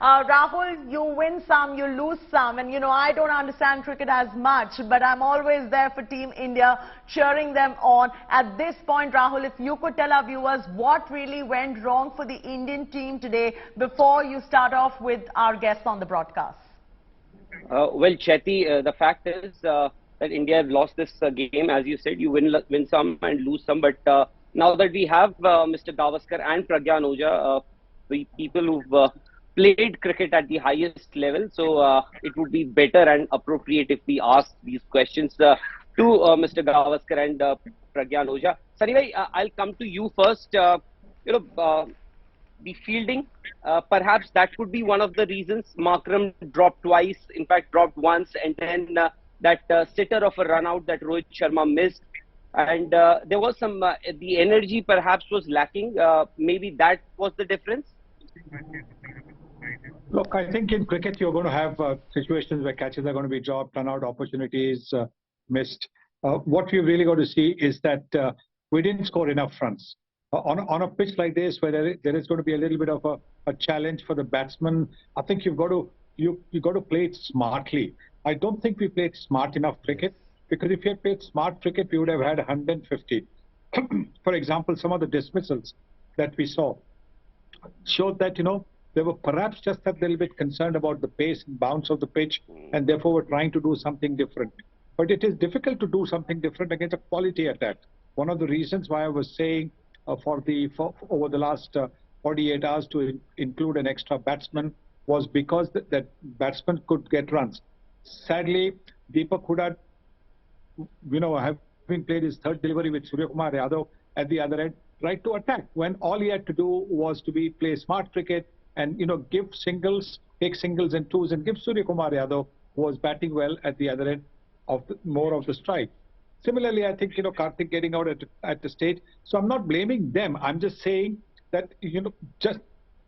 Rahul, you win some, you lose some, and you know, I don't understand cricket as much, but I'm always there for Team India, cheering them on. At this point, Rahul, if you could tell our viewers what really went wrong for the Indian team today before you start off with our guests on the broadcast. Well, Chetty, the fact is that India lost this game. As you said, you win some and lose some. But now that we have Mr. Gavaskar and Pragyan Oja, people who've played cricket at the highest level, so it would be better and appropriate if we ask these questions to Mr. Gavaskar and Pragyan Oja. So anyway, I'll come to you first. The fielding, perhaps that could be one of the reasons. Markram dropped twice, in fact dropped once, and then that sitter of a run out that Rohit Sharma missed. And there was some, the energy perhaps was lacking. Maybe that was the difference. Look, I think in cricket you're going to have situations where catches are going to be dropped, run out opportunities missed. What we've really got to see is that we didn't score enough runs. On a pitch like this, where there is going to be a little bit of a challenge for the batsman, I think you've got to play it smartly. I don't think we played smart enough cricket, because if you had played smart cricket, we would have had 150. For example, some of the dismissals that we saw showed that, you know, they were perhaps just a little bit concerned about the pace and bounce of the pitch, and therefore were trying to do something different. But it is difficult to do something different against a quality attack. One of the reasons why I was saying over the last 48 hours to include an extra batsman was because that batsman could get runs. Sadly, Deepak Hooda, you know, having played his third delivery with Suryakumar Yadav at the other end, tried to attack when all he had to do was to play smart cricket and, you know, give singles, take singles and twos, and give Suryakumar Yadav, who was batting well at the other end, of more of the strike. Similarly, I think, you know, Karthik getting out at the stage. So I'm not blaming them. I'm just saying that, you know, just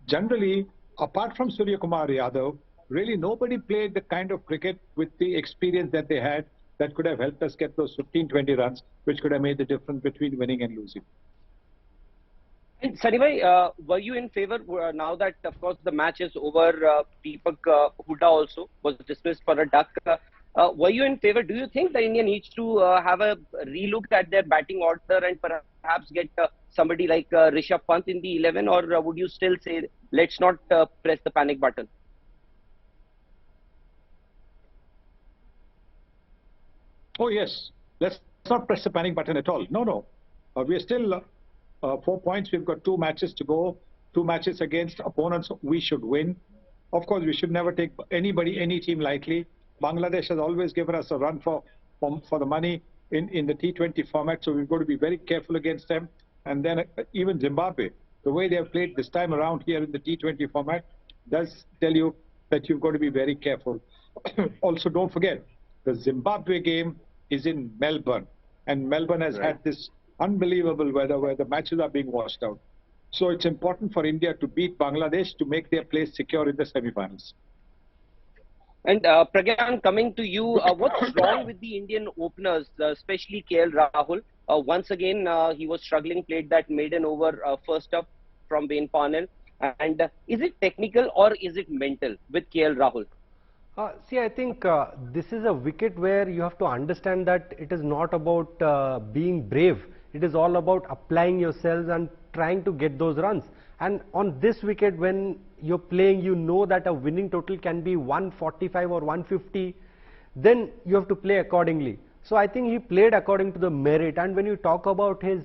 generally, apart from Suryakumar Yadav, really nobody played the kind of cricket with the experience that they had that could have helped us get those 15-20 runs, which could have made the difference between winning and losing. And Sunny, were you in favor, now that, of course, the match is over, Deepak Hooda also was dismissed for a duck. Were you in favor? Do you think the India needs to have a relook at their batting order and perhaps get somebody like Rishabh Pant in the 11, or would you still say let's not press the panic button? Oh yes, let's not press the panic button at all. No. We are still 4 points. We've got 2 matches to go. 2 matches against opponents we should win. Of course, we should never take any team lightly. Bangladesh has always given us a run for the money in the T20 format, so we've got to be very careful against them. And then even Zimbabwe, the way they have played this time around here in the T20 format, does tell you that you've got to be very careful. Also, don't forget, the Zimbabwe game is in Melbourne, and Melbourne has had this unbelievable weather where the matches are being washed out. So it's important for India to beat Bangladesh to make their place secure in the semi-finals. And Pragyan, coming to you, what's wrong with the Indian openers, especially KL Rahul? Once again, he was struggling, played that maiden over first up from Wayne Parnell. And is it technical or is it mental with KL Rahul? See, I think this is a wicket where you have to understand that it is not about being brave. It is all about applying yourselves and trying to get those runs. And on this wicket, when you're playing, you know that a winning total can be 145 or 150, then you have to play accordingly. So I think he played according to the merit. And when you talk about his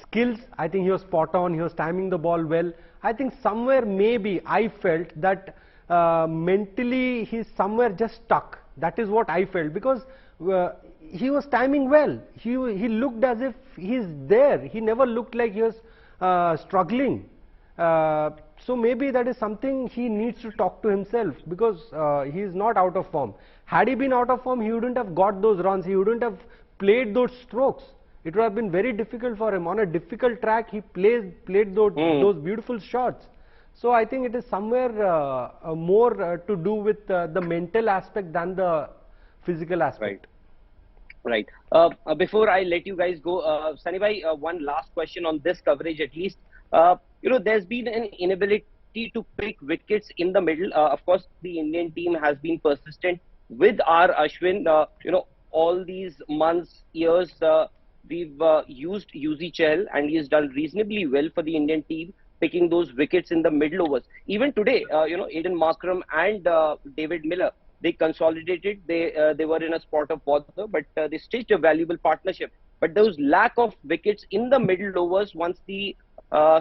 skills, I think he was spot on. He was timing the ball well. I think somewhere maybe I felt that mentally he's somewhere just stuck. That is what I felt, because he was timing well. He looked as if he's there. He never looked like he was struggling. So maybe that is something he needs to talk to himself, because he is not out of form. Had he been out of form, he wouldn't have got those runs. He wouldn't have played those strokes. It would have been very difficult for him. On a difficult track, he played those beautiful shots. So I think it is somewhere more to do with the mental aspect than the physical aspect. Right. Before I let you guys go, Sunny bhai, one last question on this coverage at least. You know, there's been an inability ability to pick wickets in the middle. Of course, the Indian team has been persistent with our Ashwin. All these months, years, we've used Yuzi Chahal, and he has done reasonably well for the Indian team, picking those wickets in the middle overs. Even today, Aiden Markram and David Miller, they consolidated. They were in a spot of bother, but they stitched a valuable partnership. But those lack of wickets in the middle overs, once the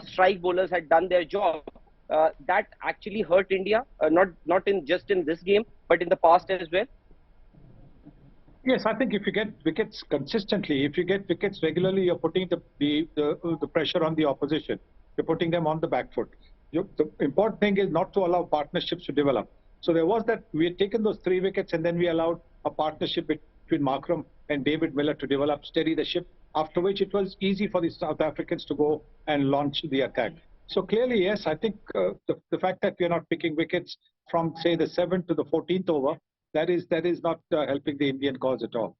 strike bowlers had done their job, that actually hurt India. Not in just in this game, but in the past as well. Yes, I think if you get wickets consistently, if you get wickets regularly, you're putting the pressure on the opposition. You're putting them on the back foot. The important thing is not to allow partnerships to develop. So there was that we had taken those 3 wickets and then we allowed a partnership between Markram and David Miller to develop, steady the ship, after which it was easy for the South Africans to go and launch the attack. So clearly, yes, I think the fact that we are not picking wickets from, say, the 7th to the 14th over, that is not helping the Indian cause at all.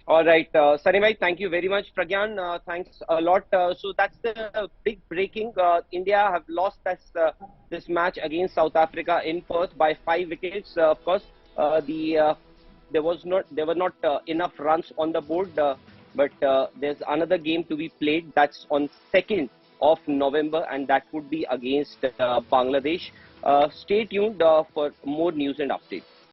All right, Sunny bhai, thank you very much. Pragyan, thanks a lot. So that's the big breaking. India have lost this match against South Africa in Perth by 5 wickets. Of course, there were not enough runs on the board, but there's another game to be played. That's on 2nd of November, and that would be against Bangladesh. Stay tuned for more news and updates.